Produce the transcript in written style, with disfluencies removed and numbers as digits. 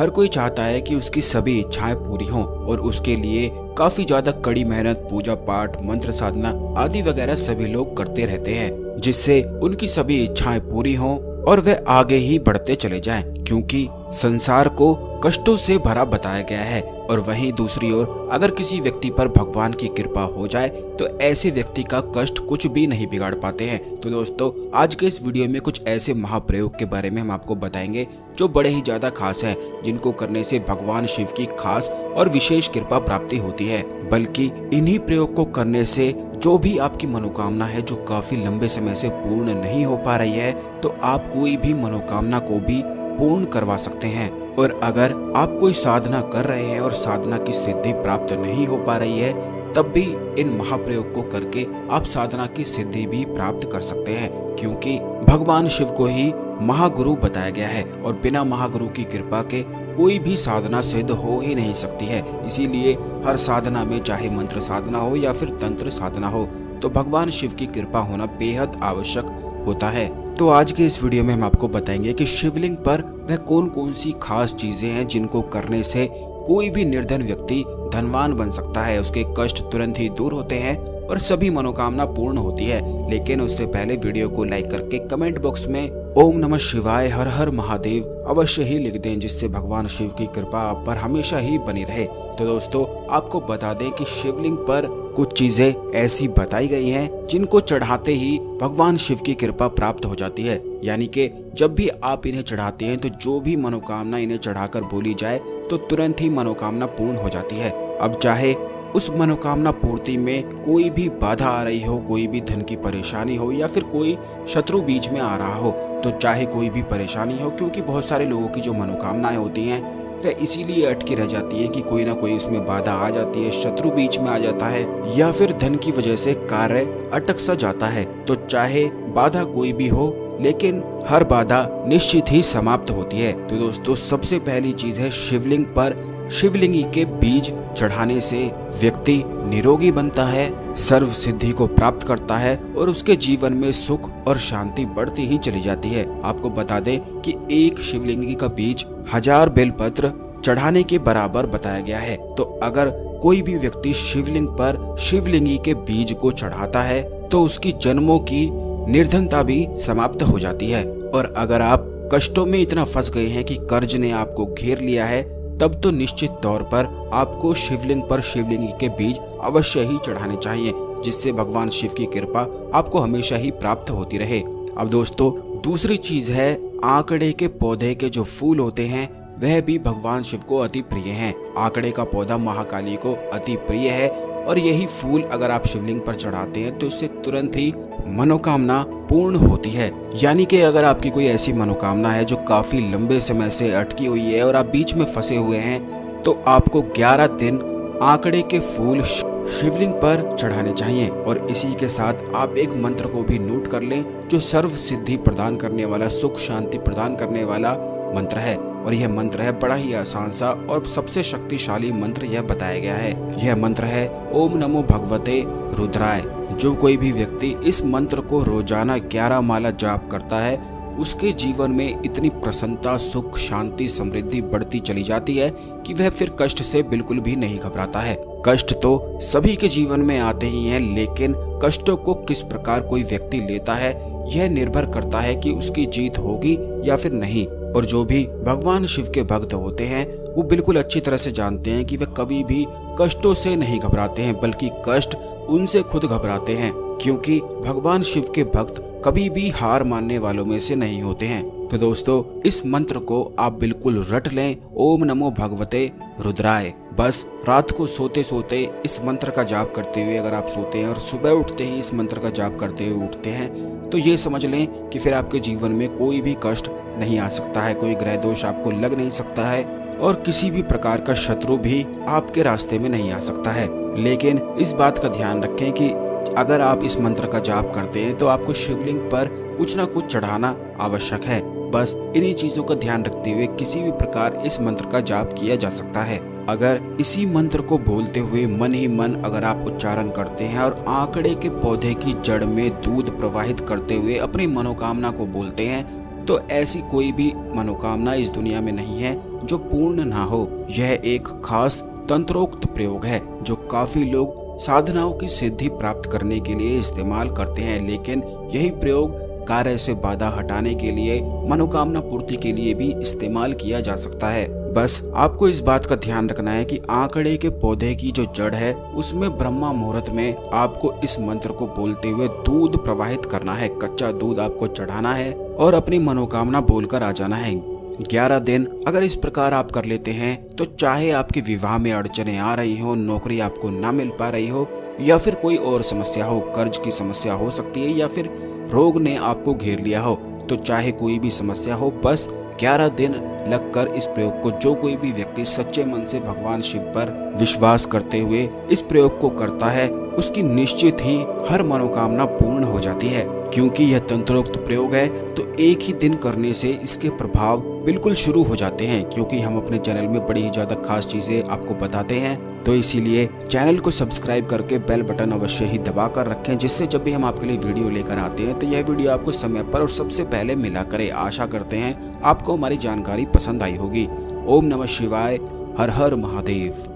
हर कोई चाहता है कि उसकी सभी इच्छाएं पूरी हों और उसके लिए काफी ज्यादा कड़ी मेहनत, पूजा पाठ, मंत्र साधना आदि वगैरह सभी लोग करते रहते हैं, जिससे उनकी सभी इच्छाएं पूरी हों और वे आगे ही बढ़ते चले जाएं, क्योंकि संसार को कष्टों से भरा बताया गया है। और वहीं दूसरी ओर अगर किसी व्यक्ति पर भगवान की कृपा हो जाए तो ऐसे व्यक्ति का कष्ट कुछ भी नहीं बिगाड़ पाते हैं। तो दोस्तों, आज के इस वीडियो में कुछ ऐसे महाप्रयोग के बारे में हम आपको बताएंगे जो बड़े ही ज्यादा खास हैं, जिनको करने से भगवान शिव की खास और विशेष कृपा प्राप्ति होती है। बल्कि इन्हीं प्रयोग को करने से जो भी आपकी मनोकामना है जो काफी लंबे समय से पूर्ण नहीं हो पा रही है, तो आप कोई भी मनोकामना को भी पूर्ण करवा सकते हैं। और अगर आप कोई साधना कर रहे हैं और साधना की सिद्धि प्राप्त नहीं हो पा रही है, तब भी इन महाप्रयोग को करके आप साधना की सिद्धि भी प्राप्त कर सकते हैं, क्योंकि भगवान शिव को ही महागुरु बताया गया है और बिना महागुरु की कृपा के कोई भी साधना सिद्ध हो ही नहीं सकती है। इसीलिए हर साधना में, चाहे मंत्र साधना हो या फिर तंत्र साधना हो, तो भगवान शिव की कृपा होना बेहद आवश्यक होता है। तो आज के इस वीडियो में हम आपको बताएंगे कि शिवलिंग पर वह कौन कौन सी खास चीजें हैं जिनको करने से कोई भी निर्धन व्यक्ति धनवान बन सकता है, उसके कष्ट तुरंत ही दूर होते हैं और सभी मनोकामना पूर्ण होती है। लेकिन उससे पहले वीडियो को लाइक करके कमेंट बॉक्स में ओम नमः शिवाय, हर हर महादेव अवश्य ही लिख दें, जिससे भगवान शिव की कृपा आप पर हमेशा ही बनी रहे। तो दोस्तों, आपको बता दें कि शिवलिंग पर कुछ चीजें ऐसी बताई गई हैं जिनको चढ़ाते ही भगवान शिव की कृपा प्राप्त हो जाती है। यानी कि जब भी आप इन्हें चढ़ाते हैं तो जो भी मनोकामना इन्हें चढ़ाकर बोली जाए तो तुरंत ही मनोकामना पूर्ण हो जाती है। अब चाहे उस मनोकामना पूर्ति में कोई भी बाधा आ रही हो, कोई भी धन की परेशानी हो या फिर कोई शत्रु बीच में आ रहा हो, तो चाहे कोई भी परेशानी हो, क्योंकि बहुत सारे लोगों की जो मनोकामनाएं होती हैं वह इसीलिए अटकी रह जाती है कि कोई ना कोई उसमें बाधा आ जाती है, शत्रु बीच में आ जाता है या फिर धन की वजह से कार्य अटक सा जाता है। तो चाहे बाधा कोई भी हो, लेकिन हर बाधा निश्चित ही समाप्त होती है। तो दोस्तों, सबसे पहली चीज है शिवलिंग पर शिवलिंगी के बीज चढ़ाने से व्यक्ति निरोगी बनता है, सर्व सिद्धि को प्राप्त करता है और उसके जीवन में सुख और शांति बढ़ती ही चली जाती है। आपको बता दें कि एक शिवलिंगी का बीज 1000 बेलपत्र चढ़ाने के बराबर बताया गया है। तो अगर कोई भी व्यक्ति शिवलिंग पर शिवलिंगी के बीज को चढ़ाता है तो उसकी जन्मों की निर्धनता भी समाप्त हो जाती है। और अगर आप कष्टों में इतना फंस गए हैं कि कर्ज ने आपको घेर लिया है, तब तो निश्चित तौर पर आपको शिवलिंग पर शिवलिंगी के बीज अवश्य ही चढ़ाने चाहिए, जिससे भगवान शिव की कृपा आपको हमेशा ही प्राप्त होती रहे। अब दोस्तों, दूसरी चीज है आंकड़े के पौधे के जो फूल होते हैं वह भी भगवान शिव को अति प्रिय हैं। आंकड़े का पौधा महाकाली को अति प्रिय है और यही फूल अगर आप शिवलिंग पर चढ़ाते हैं तो इससे तुरंत ही मनोकामना पूर्ण होती है। यानी कि अगर आपकी कोई ऐसी मनोकामना है जो काफी लंबे समय से अटकी हुई है और आप बीच में फंसे हुए हैं, तो आपको 11 दिन आंकड़े के फूल शिवलिंग पर चढ़ाने चाहिए। और इसी के साथ आप एक मंत्र को भी नोट कर लें जो सर्व सिद्धि प्रदान करने वाला, सुख शांति प्रदान करने वाला मंत्र है। और यह मंत्र है बड़ा ही आसान सा और सबसे शक्तिशाली मंत्र यह बताया गया है। यह मंत्र है ओम नमो भगवते रुद्राय। जो कोई भी व्यक्ति इस मंत्र को रोजाना 11 माला जाप करता है, उसके जीवन में इतनी प्रसन्नता, सुख, शांति, समृद्धि बढ़ती चली जाती है कि वह फिर कष्ट से बिल्कुल भी नहीं घबराता है। कष्ट तो सभी के जीवन में आते ही हैं, लेकिन कष्टों को किस प्रकार कोई व्यक्ति लेता है यह निर्भर करता है कि उसकी जीत होगी या फिर नहीं। और जो भी भगवान शिव के भक्त होते हैं वो बिल्कुल अच्छी तरह से जानते हैं कि वे कभी भी कष्टों से नहीं घबराते हैं, बल्कि कष्ट उनसे खुद घबराते हैं, क्योंकि भगवान शिव के भक्त कभी भी हार मानने वालों में से नहीं होते हैं। तो दोस्तों, इस मंत्र को आप बिल्कुल रट लें, ओम नमो भगवते रुद्राय। बस रात को सोते सोते इस मंत्र का जाप करते हुए अगर आप सोते हैं और सुबह उठते ही इस मंत्र का जाप करते हुए उठते हैं, तो ये समझ लें कि फिर आपके जीवन में कोई भी कष्ट नहीं आ सकता है, कोई ग्रह दोष आपको लग नहीं सकता है और किसी भी प्रकार का शत्रु भी आपके रास्ते में नहीं आ सकता है। लेकिन इस बात का ध्यान रखें कि अगर आप इस मंत्र का जाप करते हैं तो आपको शिवलिंग पर कुछ ना कुछ चढ़ाना आवश्यक है। बस इन्हीं चीजों का ध्यान रखते हुए किसी भी प्रकार इस मंत्र का जाप किया जा सकता है। अगर इसी मंत्र को बोलते हुए मन ही मन अगर आप उच्चारण करते हैं और आंकड़े के पौधे की जड़ में दूध प्रवाहित करते हुए अपनी मनोकामना को बोलते हैं, तो ऐसी कोई भी मनोकामना इस दुनिया में नहीं है जो पूर्ण ना हो। यह एक खास तंत्रोक्त प्रयोग है जो काफी लोग साधनाओं की सिद्धि प्राप्त करने के लिए इस्तेमाल करते हैं, लेकिन यही प्रयोग कार्य से बाधा हटाने के लिए, मनोकामना पूर्ति के लिए भी इस्तेमाल किया जा सकता है। बस आपको इस बात का ध्यान रखना है कि आंकड़े के पौधे की जो जड़ है उसमें ब्रह्मा मुहूर्त में आपको इस मंत्र को बोलते हुए दूध प्रवाहित करना है, कच्चा दूध आपको चढ़ाना है और अपनी मनोकामना बोलकर आ जाना है। 11 दिन अगर इस प्रकार आप कर लेते हैं तो चाहे आपके विवाह में अड़चने आ रही हो, नौकरी आपको ना मिल पा रही हो, या फिर कोई और समस्या हो, कर्ज की समस्या हो सकती है, या फिर रोग ने आपको घेर लिया हो, तो चाहे कोई भी समस्या हो, बस 11 दिन लगकर इस प्रयोग को जो कोई भी व्यक्ति सच्चे मन से भगवान शिव पर विश्वास करते हुए इस प्रयोग को करता है, उसकी निश्चित ही हर मनोकामना पूर्ण हो जाती है। क्योंकि यह तंत्रोक्त प्रयोग है तो एक ही दिन करने से इसके प्रभाव बिल्कुल शुरू हो जाते हैं, क्योंकि हम अपने चैनल में बड़ी ही ज्यादा खास चीजें आपको बताते हैं। तो इसीलिए चैनल को सब्सक्राइब करके बेल बटन अवश्य ही दबा कर रखें, जिससे जब भी हम आपके लिए वीडियो लेकर आते हैं तो यह वीडियो आपको समय पर और सबसे पहले मिला करे। आशा करते हैं आपको हमारी जानकारी पसंद आई होगी। ओम नमः शिवाय, हर हर महादेव।